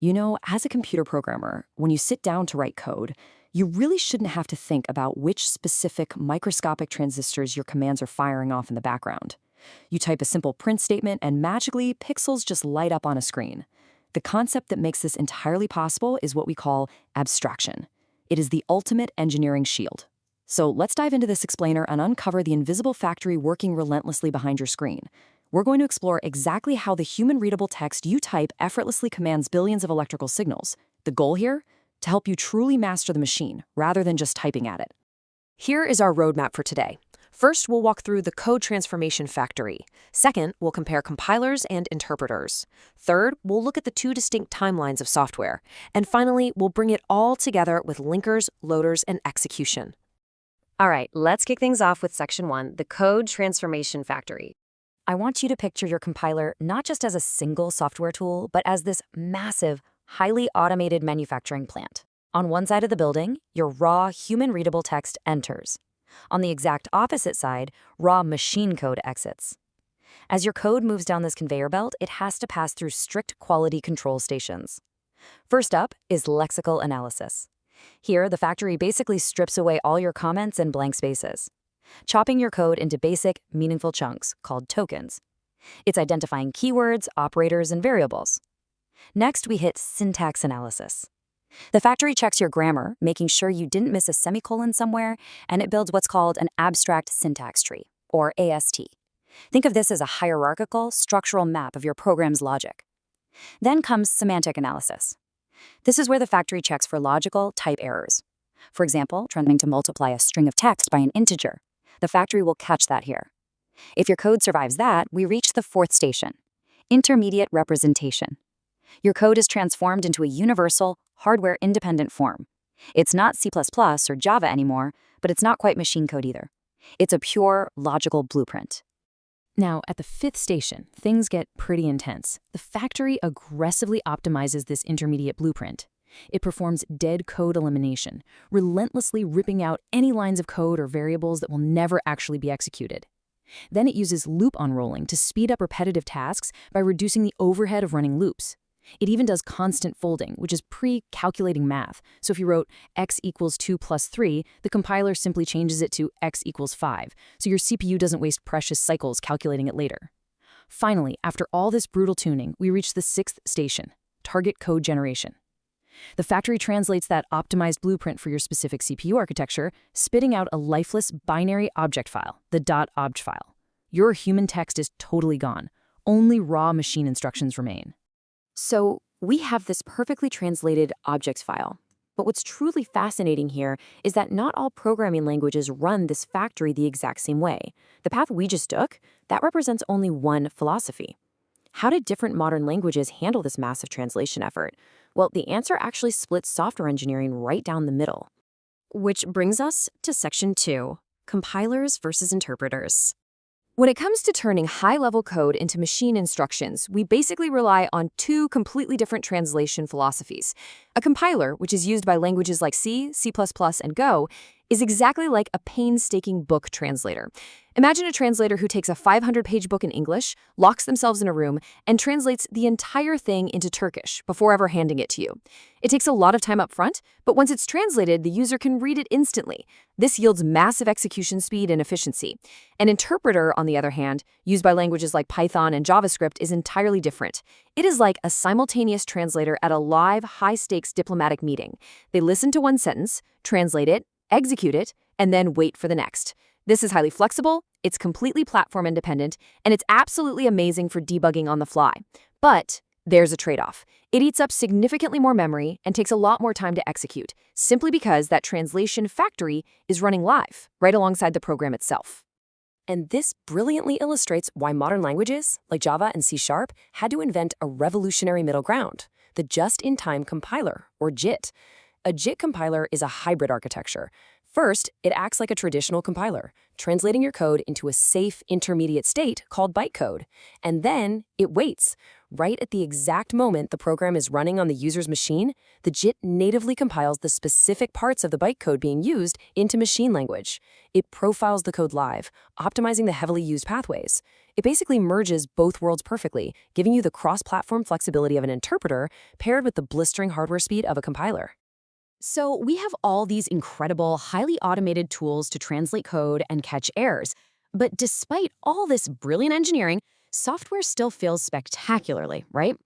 As a computer programmer, when you sit down to write code, you really shouldn't have to think about which specific microscopic transistors your commands are firing off in the background. You type a simple print statement and magically, pixels just light up on a screen. The concept that makes this entirely possible is what we call abstraction. It is the ultimate engineering shield. So let's dive into this explainer and uncover the invisible factory working relentlessly behind your screen. We're going to explore exactly how the human-readable text you type effortlessly commands billions of electrical signals. The goal here? To help you truly master the machine, rather than just typing at it. Here is our roadmap for today. First, we'll walk through the code transformation factory. Second, we'll compare compilers and interpreters. Third, we'll look at the two distinct timelines of software. And finally, we'll bring it all together with linkers, loaders, and execution. All right, let's kick things off with Section 1, the code transformation factory. I want you to picture your compiler not just as a single software tool, but as this massive, highly automated manufacturing plant. On one side of the building, your raw, human-readable text enters. On the exact opposite side, raw machine code exits. As your code moves down this conveyor belt, it has to pass through strict quality control stations. First up is lexical analysis. Here, the factory basically strips away all your comments and blank spaces, chopping your code into basic, meaningful chunks called tokens. It's identifying keywords, operators, and variables. Next, we hit syntax analysis. The factory checks your grammar, making sure you didn't miss a semicolon somewhere, and it builds what's called an abstract syntax tree, or AST. Think of this as a hierarchical, structural map of your program's logic. Then comes semantic analysis. This is where the factory checks for logical type errors. For example, trying to multiply a string of text by an integer. The factory will catch that here. If your code survives that, we reach the fourth station, intermediate representation. Your code is transformed into a universal, hardware-independent form. It's not C++ or Java anymore, but it's not quite machine code either. It's a pure, logical blueprint. Now, at the fifth station, things get pretty intense. The factory aggressively optimizes this intermediate blueprint. It performs dead code elimination, relentlessly ripping out any lines of code or variables that will never actually be executed. Then it uses loop unrolling to speed up repetitive tasks by reducing the overhead of running loops. It even does constant folding, which is pre-calculating math. So if you wrote x equals 2 plus 3, the compiler simply changes it to x equals 5, so your CPU doesn't waste precious cycles calculating it later. Finally, after all this brutal tuning, we reach the sixth station, target code generation. The factory translates that optimized blueprint for your specific CPU architecture, spitting out a lifeless binary object file, the .obj file. Your human text is totally gone. Only raw machine instructions remain. So we have this perfectly translated objects file. But what's truly fascinating here is that not all programming languages run this factory the exact same way. The path we just took, that represents only one philosophy. How did different modern languages handle this massive translation effort? Well, the answer actually splits software engineering right down the middle. Which brings us to Section 2, compilers versus interpreters. When it comes to turning high-level code into machine instructions, we basically rely on two completely different translation philosophies. A compiler, which is used by languages like C, C++, and Go, is exactly like a painstaking book translator. Imagine a translator who takes a 500-page book in English, locks themselves in a room, and translates the entire thing into Turkish before ever handing it to you. It takes a lot of time up front, but once it's translated, the user can read it instantly. This yields massive execution speed and efficiency. An interpreter, on the other hand, used by languages like Python and JavaScript, is entirely different. It is like a simultaneous translator at a live, high-stakes diplomatic meeting. They listen to one sentence, translate it, execute it, and then wait for the next. This is highly flexible, it's completely platform independent, and it's absolutely amazing for debugging on the fly. But there's a trade-off. It eats up significantly more memory and takes a lot more time to execute, simply because that translation factory is running live, right alongside the program itself. And this brilliantly illustrates why modern languages, like Java and C#, had to invent a revolutionary middle ground, the just-in-time compiler, or JIT. A JIT compiler is a hybrid architecture. First, it acts like a traditional compiler, translating your code into a safe intermediate state called bytecode. And then it waits. Right at the exact moment the program is running on the user's machine, the JIT natively compiles the specific parts of the bytecode being used into machine language. It profiles the code live, optimizing the heavily used pathways. It basically merges both worlds perfectly, giving you the cross-platform flexibility of an interpreter paired with the blistering hardware speed of a compiler. So we have all these incredible, highly automated tools to translate code and catch errors. But despite all this brilliant engineering, software still fails spectacularly, right?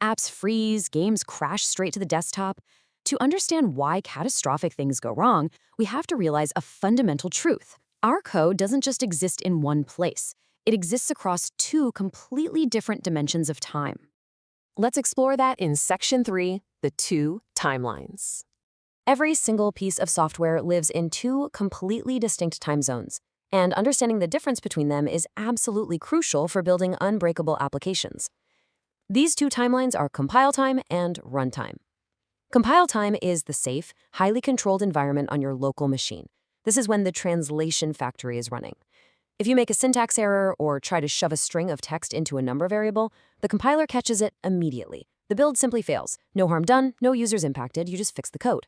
Apps freeze, games crash straight to the desktop. To understand why catastrophic things go wrong, we have to realize a fundamental truth. Our code doesn't just exist in one place. It exists across two completely different dimensions of time. Let's explore that in Section 3, the two timelines. Every single piece of software lives in two completely distinct time zones, and understanding the difference between them is absolutely crucial for building unbreakable applications. These two timelines are compile time and runtime. Compile time is the safe, highly controlled environment on your local machine. This is when the translation factory is running. If you make a syntax error or try to shove a string of text into a number variable, the compiler catches it immediately. The build simply fails. No harm done, no users impacted, you just fix the code.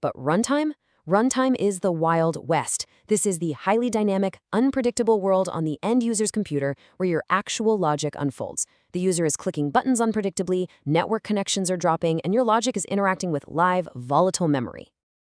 But runtime? Runtime is the Wild West. This is the highly dynamic, unpredictable world on the end user's computer where your actual logic unfolds. The user is clicking buttons unpredictably, network connections are dropping, and your logic is interacting with live, volatile memory.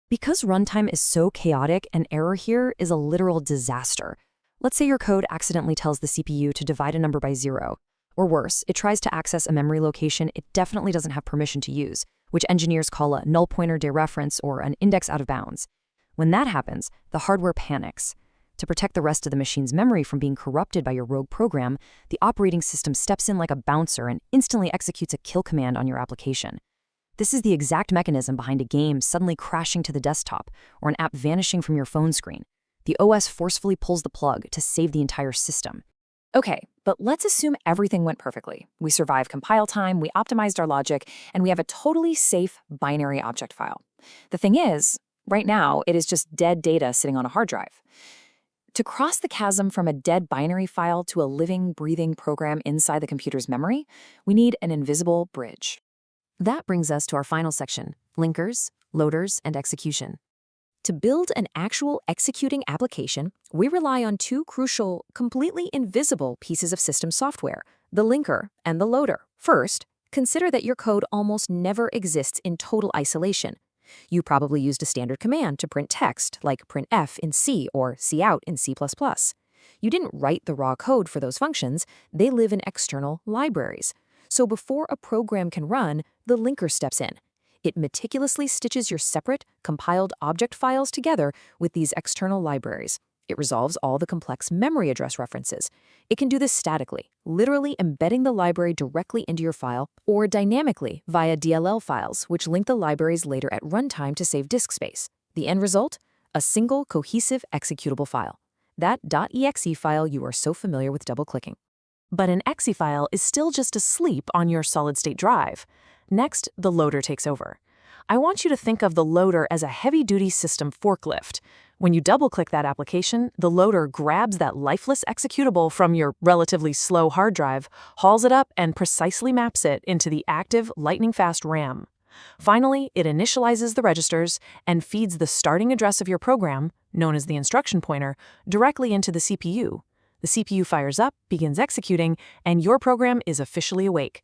Because runtime is so chaotic, an error here is a literal disaster. Let's say your code accidentally tells the CPU to divide a number by 0. Or worse, it tries to access a memory location it definitely doesn't have permission to use, which engineers call a null pointer dereference or an index out of bounds. When that happens, the hardware panics. To protect the rest of the machine's memory from being corrupted by your rogue program, the operating system steps in like a bouncer and instantly executes a kill command on your application. This is the exact mechanism behind a game suddenly crashing to the desktop or an app vanishing from your phone screen. The OS forcefully pulls the plug to save the entire system. Okay, but let's assume everything went perfectly. We survived compile time, we optimized our logic, and we have a totally safe binary object file. The thing is, right now, it is just dead data sitting on a hard drive. To cross the chasm from a dead binary file to a living, breathing program inside the computer's memory, we need an invisible bridge. That brings us to our final section, linkers, loaders, and execution. To build an actual executing application, we rely on two crucial, completely invisible pieces of system software, the linker and the loader. First, consider that your code almost never exists in total isolation. You probably used a standard command to print text, like printf in C or cout in C++. You didn't write the raw code for those functions, they live in external libraries. So before a program can run, the linker steps in. It meticulously stitches your separate, compiled object files together with these external libraries. It resolves all the complex memory address references. It can do this statically, literally embedding the library directly into your file, or dynamically via DLL files, which link the libraries later at runtime to save disk space. The end result? A single, cohesive, executable file. That .exe file you are so familiar with double-clicking. But an exe file is still just asleep on your solid-state drive. Next, the loader takes over. I want you to think of the loader as a heavy-duty system forklift. When you double-click that application, the loader grabs that lifeless executable from your relatively slow hard drive, hauls it up, and precisely maps it into the active, lightning-fast RAM. Finally, it initializes the registers and feeds the starting address of your program, known as the instruction pointer, directly into the CPU. The CPU fires up, begins executing, and your program is officially awake.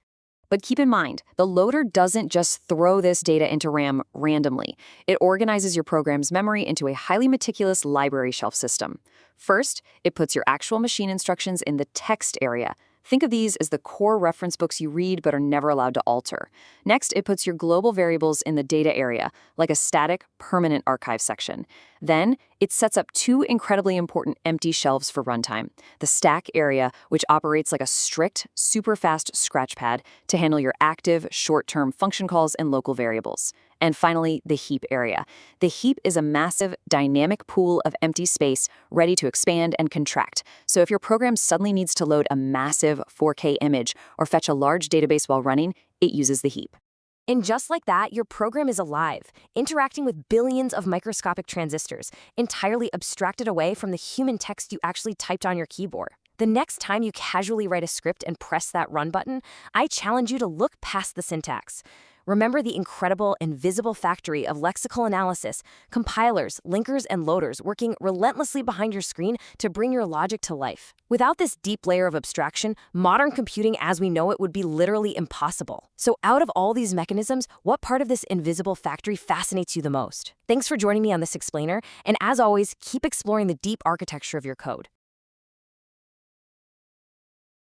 But keep in mind, the loader doesn't just throw this data into RAM randomly. It organizes your program's memory into a highly meticulous library shelf system. First, it puts your actual machine instructions in the text area. Think of these as the core reference books you read but are never allowed to alter. Next, it puts your global variables in the data area, like a static, permanent archive section. Then, it sets up two incredibly important empty shelves for runtime. The stack area, which operates like a strict, super-fast scratchpad to handle your active, short-term function calls and local variables. And finally, the heap area. The heap is a massive, dynamic pool of empty space ready to expand and contract. So if your program suddenly needs to load a massive 4K image or fetch a large database while running, it uses the heap. And just like that, your program is alive, interacting with billions of microscopic transistors, entirely abstracted away from the human text you actually typed on your keyboard. The next time you casually write a script and press that run button, I challenge you to look past the syntax. Remember the incredible invisible factory of lexical analysis, compilers, linkers, and loaders working relentlessly behind your screen to bring your logic to life. Without this deep layer of abstraction, modern computing as we know it would be literally impossible. So out of all these mechanisms, what part of this invisible factory fascinates you the most? Thanks for joining me on this explainer, and as always, keep exploring the deep architecture of your code.